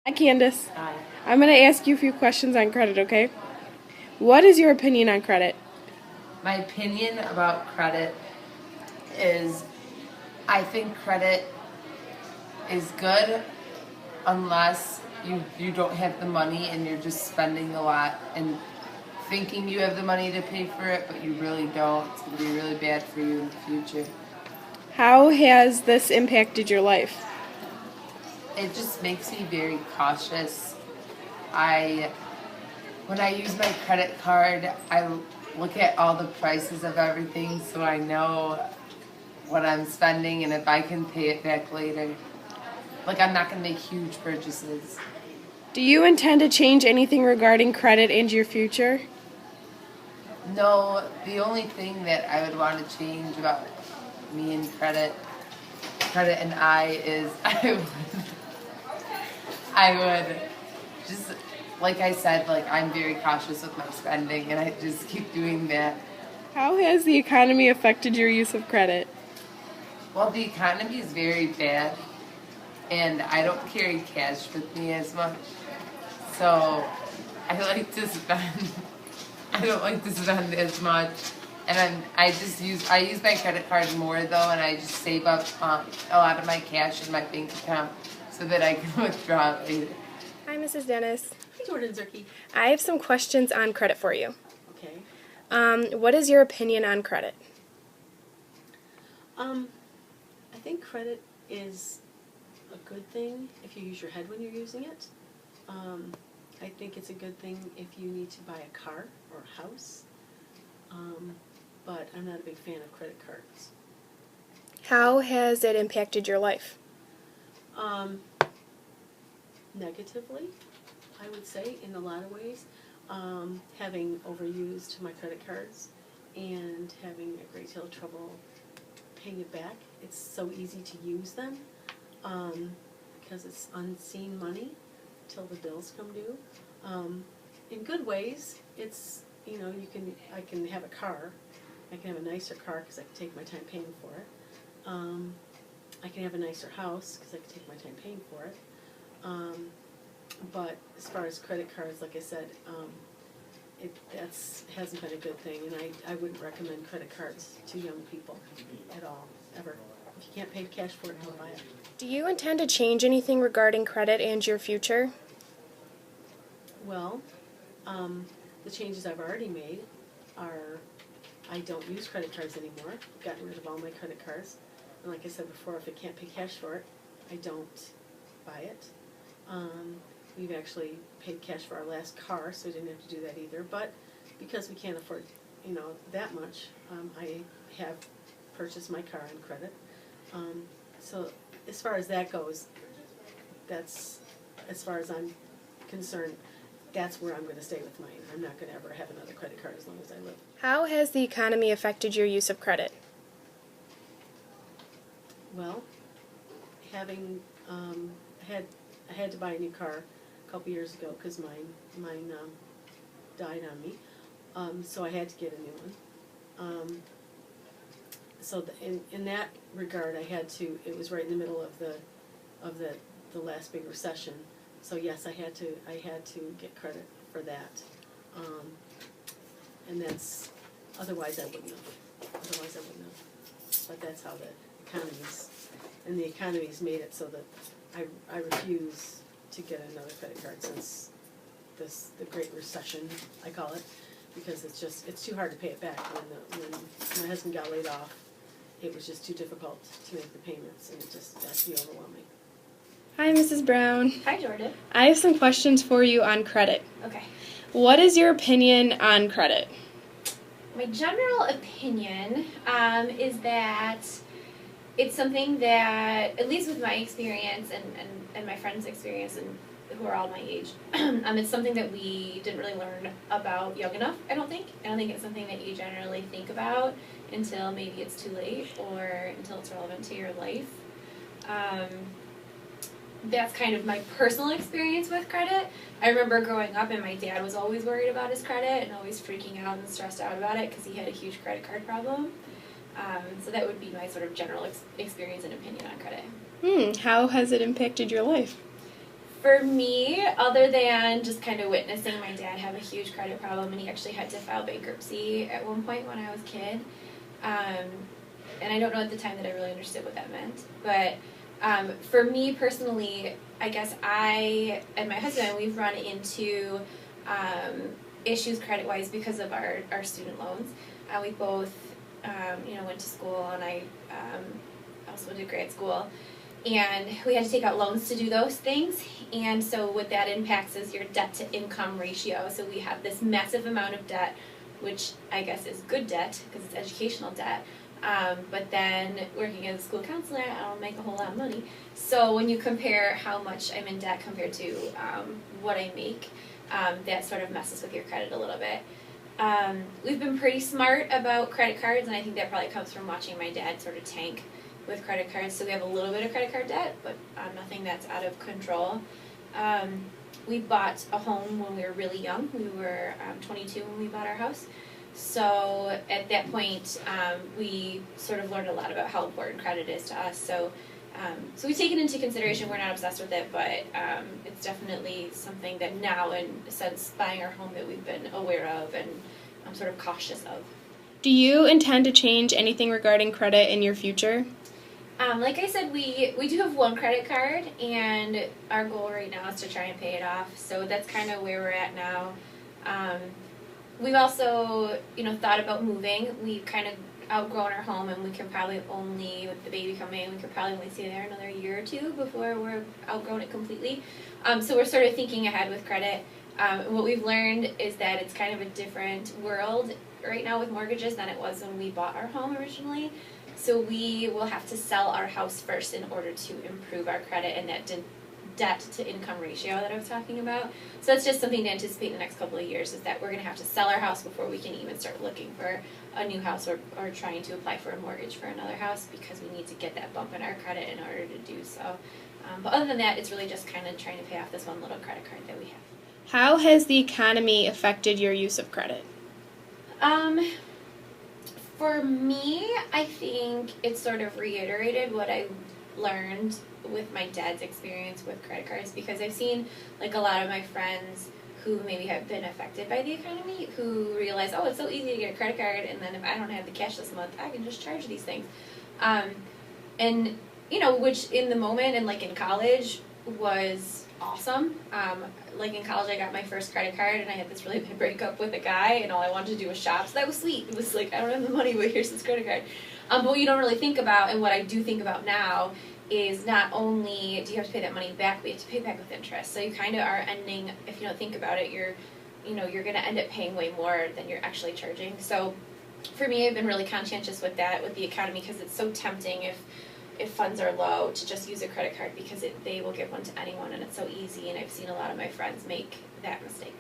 Hi, Candace. Hi. I'm going to ask you a few questions on credit, okay? What is your opinion on credit? My opinion about credit is I think credit is good unless you don't have the money and you're just spending a lot and thinking you have the money to pay for it, but you really don't. It's going to be really bad for you in the future. How has this impacted your life? It just makes me very cautious. I When I use my credit card, I look at all the prices of everything so I know what I'm spending and if I can pay it back later. Like, I'm not going to make huge purchases. Do you intend to change anything regarding credit and your future? No, the only thing that I would want to change about me and credit and I is I would just, like I said, like I'm very cautious with my spending and I just keep doing that. How has the economy affected your use of credit? Well, the economy is very bad and I don't carry cash with me as much. So I like to spend. I don't like to spend as much, and I use my credit card more though, and I just save up a lot of my cash in my bank account so that I can withdraw it later. Hi, Mrs. Dennis. Hey, Jordan Zerke. I have some questions on credit for you. Okay. What is your opinion on credit? I think credit is a good thing if you use your head when you're using it. I think it's a good thing if you need to buy a car or a house. But I'm not a big fan of credit cards. How has it impacted your life? Negatively, I would say, in a lot of ways. Having overused my credit cards and having a great deal of trouble paying it back. It's so easy to use them because it's unseen money till the bills come due. In good ways, it's, I can have a car. I can have a nicer car because I can take my time paying for it. I can have a nicer house because I can take my time paying for it. But as far as credit cards, like I said, hasn't been a good thing, and I wouldn't recommend credit cards to young people at all, ever. If you can't pay cash for it, don't buy it. Do you intend to change anything regarding credit and your future? Well, the changes I've already made are I don't use credit cards anymore. I've gotten rid of all my credit cards. And like I said before, if I can't pay cash for it, I don't buy it. We've actually paid cash for our last car, so we didn't have to do that either. But because we can't afford, that much, I have purchased my car on credit. So as far as that goes, that's, as far as I'm concerned, that's where I'm going to stay with mine. I'm not going to ever have another credit card as long as I live. How has the economy affected your use of credit? Well, having I had to buy a new car a couple years ago because mine died on me, so I had to get a new one. So in that regard, I had to. It was right in the middle of the last big recession. So yes, I had to get credit for that, and that's otherwise I wouldn't have. But that's how the economy's made it so that I refuse to get another credit card since the Great Recession, I call it, because it's too hard to pay it back. When my husband got laid off, it was just too difficult to make the payments, and it just got to be overwhelming. Hi, Mrs. Brown. Hi, Jordan. I have some questions for you on credit. Okay. What is your opinion on credit? My general opinion is that it's something that, at least with my experience and my friends' experience, and who are all my age, it's something that we didn't really learn about young enough, I don't think. I don't think it's something that you generally think about until maybe it's too late or until it's relevant to your life. That's kind of my personal experience with credit. I remember growing up and my dad was always worried about his credit and always freaking out and stressed out about it because he had a huge credit card problem. So that would be my sort of general experience and opinion on credit. How has it impacted your life? For me, other than just kind of witnessing my dad have a huge credit problem, and he actually had to file bankruptcy at one point when I was a kid, and I don't know at the time that I really understood what that meant, but for me personally, I guess I and my husband, we've run into issues credit-wise because of our student loans. We both, went to school, and I also did grad school, and we had to take out loans to do those things. And so what that impacts is your debt-to-income ratio. So we have this massive amount of debt, which I guess is good debt because it's educational debt. But then working as a school counselor, I don't make a whole lot of money. So when you compare how much I'm in debt compared to what I make, that sort of messes with your credit a little bit. We've been pretty smart about credit cards, and I think that probably comes from watching my dad sort of tank with credit cards. So we have a little bit of credit card debt, but nothing that's out of control. We bought a home when we were really young. We were 22 when we bought our house. So at that point, we sort of learned a lot about how important credit is to us. So we take it into consideration. We're not obsessed with it, but it's definitely something that now, and since buying our home, that we've been aware of and I'm sort of cautious of. Do you intend to change anything regarding credit in your future? Like I said, we do have one credit card, and our goal right now is to try and pay it off. So that's kind of where we're at now. We've also, thought about moving. We've kind of outgrown our home, and we can probably only, with the baby coming, we could probably only stay there another year or two before we're outgrown it completely. So we're sort of thinking ahead with credit. What we've learned is that it's kind of a different world right now with mortgages than it was when we bought our home originally. So we will have to sell our house first in order to improve our credit and that debt to income ratio that I was talking about. So that's just something to anticipate in the next couple of years, is that we're going to have to sell our house before we can even start looking for a new house or trying to apply for a mortgage for another house, because we need to get that bump in our credit in order to do so. But other than that, it's really just kind of trying to pay off this one little credit card that we have. How has the economy affected your use of credit? For me, I think it sort of reiterated what I learned with my dad's experience with credit cards, because I've seen like a lot of my friends who maybe have been affected by the economy who realize, oh, it's so easy to get a credit card, and then if I don't have the cash this month, I can just charge these things. And which in the moment and like in college was awesome. Like in college, I got my first credit card, and I had this really big breakup with a guy, and all I wanted to do was shop. So that was sweet. It was like, I don't have the money, but here's this credit card. But what you don't really think about, and what I do think about now, is not only do you have to pay that money back, but you have to pay back with interest. So you kind of are ending, if you don't think about it, you're going to end up paying way more than you're actually charging. So for me, I've been really conscientious with that, with the economy, because it's so tempting if funds are low to just use a credit card, because they will give one to anyone, and it's so easy, and I've seen a lot of my friends make that mistake.